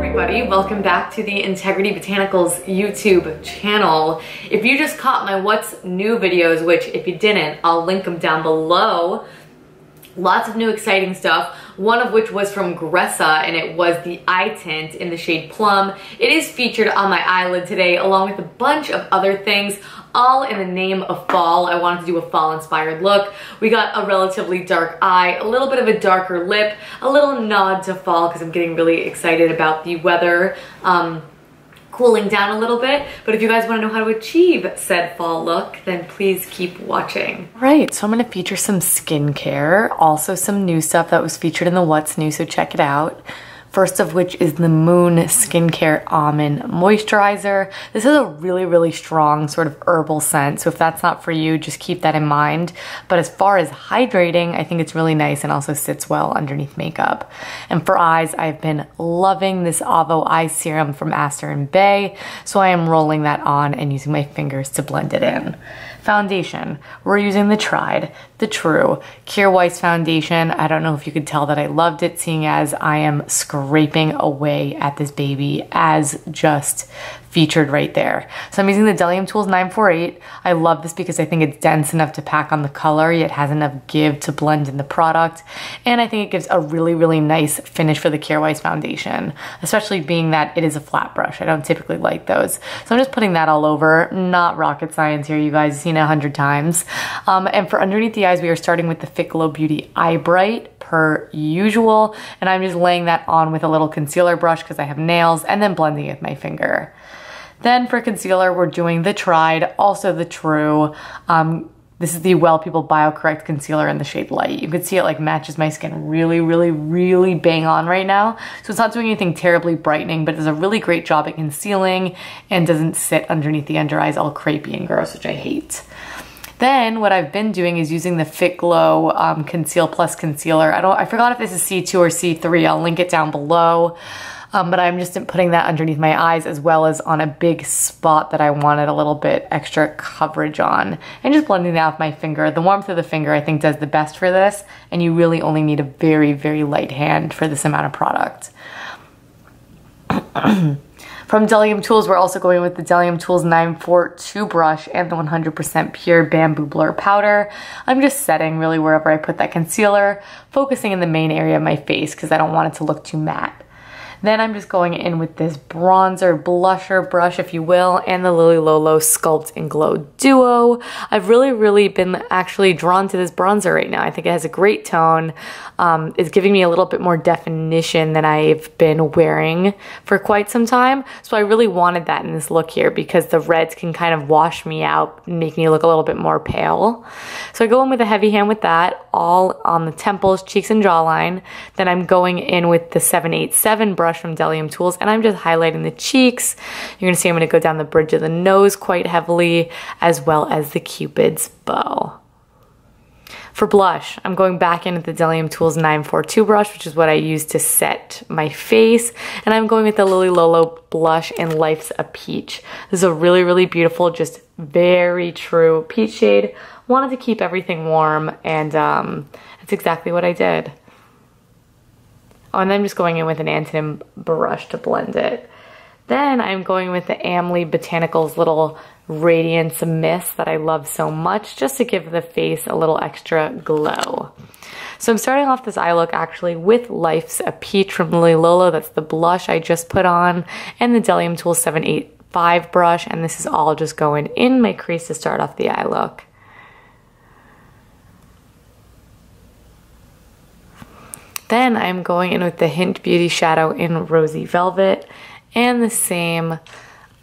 everybody, welcome back to the Integrity Botanicals YouTube channel. If you just caught my what's new videos, which if you didn't, I'll link them down below. Lots of new exciting stuff, one of which was from Gressa, and it was the eye tint in the shade Plumm. It is featured on my eyelid today, along with a bunch of other things, all in the name of fall. I wanted to do a fall inspired look. We got a relatively dark eye, a little bit of a darker lip, a little nod to fall because I'm getting really excited about the weather cooling down a little bit. But if you guys want to know how to achieve said fall look, then please keep watching. Right, so I'm going to feature some skincare, also some new stuff that was featured in the What's New, so check it out. First of which is the Moon Skincare Almond Moisturizer. This is a really, really strong sort of herbal scent, so if that's not for you, just keep that in mind. But as far as hydrating, I think it's really nice and also sits well underneath makeup. And for eyes, I've been loving this Avo Eye Serum from Aster and Bay, so I am rolling that on and using my fingers to blend it in. Foundation, we're using the tried, the true Kjaer Weis foundation. I don't know if you could tell that I loved it, seeing as I am scraping away at this baby as just featured right there. So I'm using the Delium Tools 948. I love this because I think it's dense enough to pack on the color, yet has enough give to blend in the product. And I think it gives a really, really nice finish for the Kjaer Weis foundation, especially being that it is a flat brush. I don't typically like those. So I'm just putting that all over. Not rocket science here, you guys. You've seen it 100 times. And for underneath the eyes, we are starting with the Fit Glow Beauty Eye Bright per usual. And I'm just laying that on with a little concealer brush because I have nails, and then blending it with my finger. Then for concealer, we're doing the tried, also the true. This is the Well People BioCorrect Concealer in the shade Light. You can see it like matches my skin really, really, really bang on right now. So it's not doing anything terribly brightening, but it does a really great job at concealing and doesn't sit underneath the under eyes all crepey and gross, which I hate. Then what I've been doing is using the Fit Glow Conceal Plus Concealer. I forgot if this is C2 or C3. I'll link it down below. But I'm just putting that underneath my eyes as well as on a big spot that I wanted a little bit extra coverage on. And just blending that with my finger. The warmth of the finger I think does the best for this, and you really only need a very, very light hand for this amount of product. From Delium Tools, we're also going with the Delium Tools 942 brush and the 100% pure bamboo blur powder. I'm just setting really wherever I put that concealer, focusing in the main area of my face because I don't want it to look too matte. Then I'm just going in with this bronzer blusher brush, if you will, and the Lily Lolo Sculpt and Glow Duo. I've really been actually drawn to this bronzer right now. I think it has a great tone. It's giving me a little bit more definition than I've been wearing for quite some time. So I really wanted that in this look here because the reds can kind of wash me out, make me look a little bit more pale. So I go in with a heavy hand with that, all on the temples, cheeks, and jawline. Then I'm going in with the 787 brush from Delium Tools, and I'm just highlighting the cheeks. You're gonna see I'm gonna go down the bridge of the nose quite heavily, as well as the Cupid's bow. For blush, I'm going back in with the Delium Tools 942 brush, which is what I use to set my face, and I'm going with the Lily Lolo blush in Life's a Peach. This is a really, really beautiful, just very true peach shade. Wanted to keep everything warm, and that's exactly what I did. Oh, and then I'm just going in with an antonym brush to blend it. Then I'm going with the Amley Botanicals little Radiance Mist that I love so much, just to give the face a little extra glow. So I'm starting off this eye look actually with Life's a Peach from Lily Lolo. That's the blush I just put on, and the Delium Tools 785 brush, and this is all just going in my crease to start off the eye look. Then I'm going in with the Hint Beauty Shadow in Rosy Velvet and the same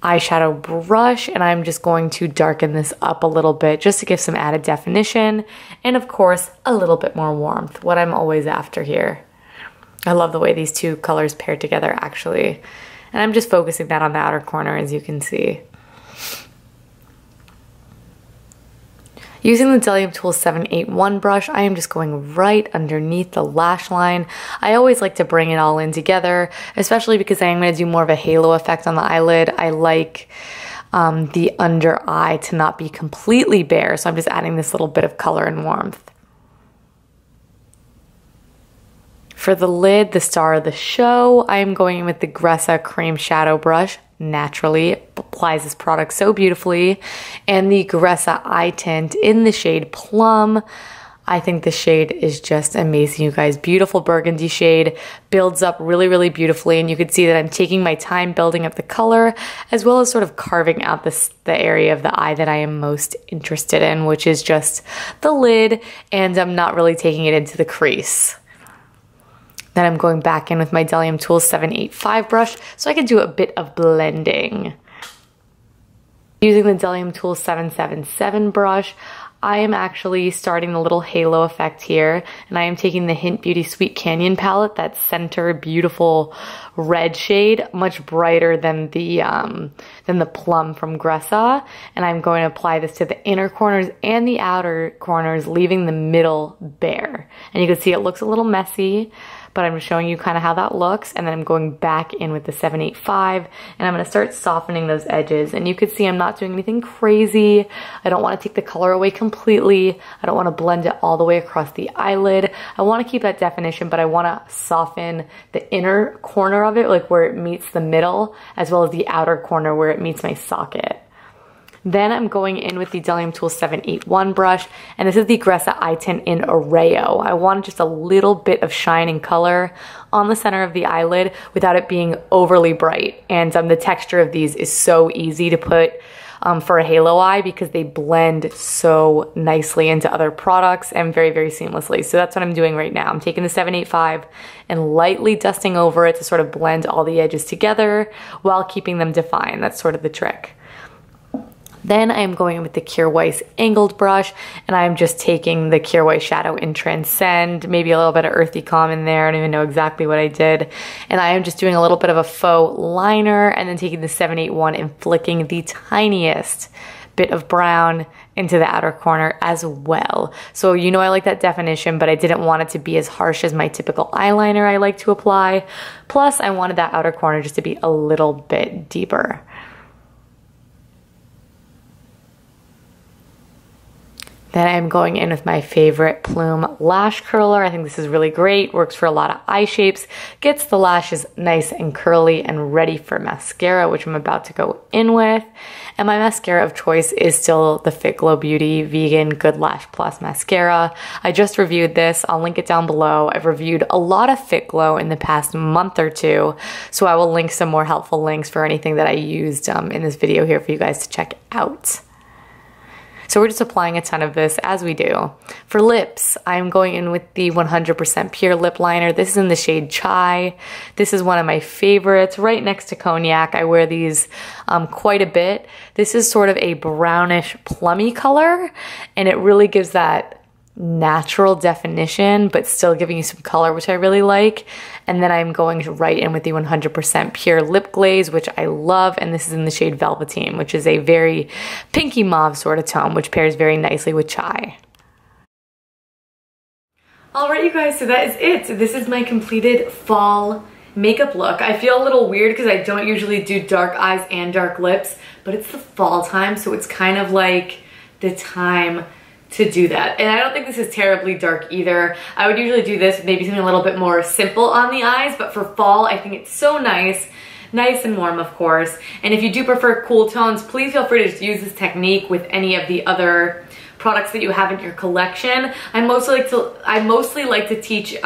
eyeshadow brush, and I'm just going to darken this up a little bit just to give some added definition and of course a little bit more warmth, what I'm always after here. I love the way these two colors pair together actually, and I'm just focusing that on the outer corner, as you can see. Using the Delium Tools 781 brush, I am just going right underneath the lash line. I always like to bring it all in together, especially because I am going to do more of a halo effect on the eyelid. I like the under eye to not be completely bare, so I'm just adding this little bit of color and warmth. For the lid, the star of the show, I am going in with the Gressa Cream Shadow Brush. Naturally, it applies this product so beautifully. And the Gressa Eye Tint in the shade Plumm. I think the shade is just amazing, you guys. Beautiful burgundy shade, builds up really, really beautifully, and you can see that I'm taking my time building up the color, as well as sort of carving out the area of the eye that I am most interested in, which is just the lid, and I'm not really taking it into the crease. Then I'm going back in with my Bdellium Tools 785 brush, so I can do a bit of blending. Using the Bdellium Tools 777 brush, I am actually starting the little halo effect here, and I am taking the Hint Beauty Sweet Canyon palette, that center beautiful red shade, much brighter than the Plumm from Gressa, and I'm going to apply this to the inner corners and the outer corners, leaving the middle bare. And you can see it looks a little messy, but I'm just showing you kind of how that looks, and then I'm going back in with the 785, and I'm gonna start softening those edges. And you can see I'm not doing anything crazy. I don't wanna take the color away completely. I don't wanna blend it all the way across the eyelid. I wanna keep that definition, but I wanna soften the inner corner of it, like where it meets the middle, as well as the outer corner where it meets my socket. Then I'm going in with the Bdellium Tools 781 brush, and this is the Gressa Eye Tint in Oreo. I want just a little bit of shine and color on the center of the eyelid without it being overly bright. And the texture of these is so easy to put for a halo eye because they blend so nicely into other products and very, very seamlessly. So that's what I'm doing right now. I'm taking the 785 and lightly dusting over it to sort of blend all the edges together while keeping them defined. That's sort of the trick. Then I'm going with the Kjaer Weis angled brush, and I'm just taking the Kjaer Weis Shadow in Transcend, maybe a little bit of Earthy Calm in there. I don't even know exactly what I did. And I am just doing a little bit of a faux liner, and then taking the 781 and flicking the tiniest bit of brown into the outer corner as well. So you know I like that definition, but I didn't want it to be as harsh as my typical eyeliner I like to apply. Plus, I wanted that outer corner just to be a little bit deeper. Then I'm going in with my favorite Plumm Lash Curler. I think this is really great, works for a lot of eye shapes, gets the lashes nice and curly and ready for mascara, which I'm about to go in with. And my mascara of choice is still the Fit Glow Beauty Vegan Good Lash Plus Mascara. I just reviewed this, I'll link it down below. I've reviewed a lot of Fit Glow in the past month or two, so I will link some more helpful links for anything that I used in this video here for you guys to check out. So we're just applying a ton of this as we do. For lips, I'm going in with the 100% Pure Lip Liner. This is in the shade Chai. This is one of my favorites, right next to Cognac. I wear these quite a bit. This is sort of a brownish plummy color, and it really gives that natural definition, but still giving you some color, which I really like. And then I'm going right in with the 100% Pure Lip Glaze, which I love, and this is in the shade Velveteen, which is a very pinky mauve sort of tone, which pairs very nicely with Chai. Alright you guys, so that is it. This is my completed fall makeup look. I feel a little weird because I don't usually do dark eyes and dark lips, but it's the fall time, so it's kind of like the time to do that. And I don't think this is terribly dark either. I would usually do this with maybe something a little bit more simple on the eyes, but for fall, I think it's so nice and warm, of course. And if you do prefer cool tones, please feel free to just use this technique with any of the other products that you have in your collection. I mostly like to teach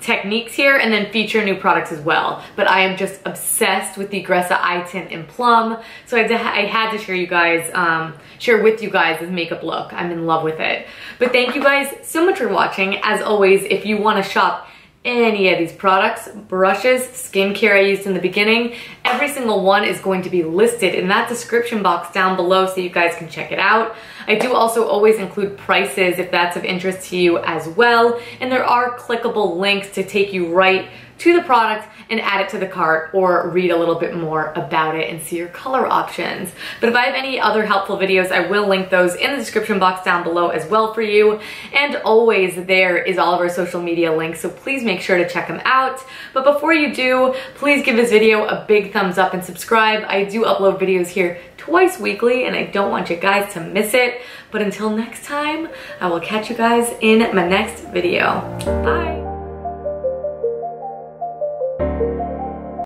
techniques here and then feature new products as well. But I am just obsessed with the Gressa Eye Tint in Plumm, so I had to share with you guys this makeup look. I'm in love with it. But thank you guys so much for watching. As always, if you want to shop any of these products, brushes, skincare I used in the beginning, every single one is going to be listed in that description box down below so you guys can check it out. I do also always include prices if that's of interest to you as well, and there are clickable links to take you right to the product and add it to the cart or read a little bit more about it and see your color options. But if I have any other helpful videos, I will link those in the description box down below as well for you. And always there is all of our social media links, so please make sure to check them out. But before you do, please give this video a big thumbs up and subscribe. I do upload videos here twice weekly and I don't want you guys to miss it. But until next time, I will catch you guys in my next video. Bye!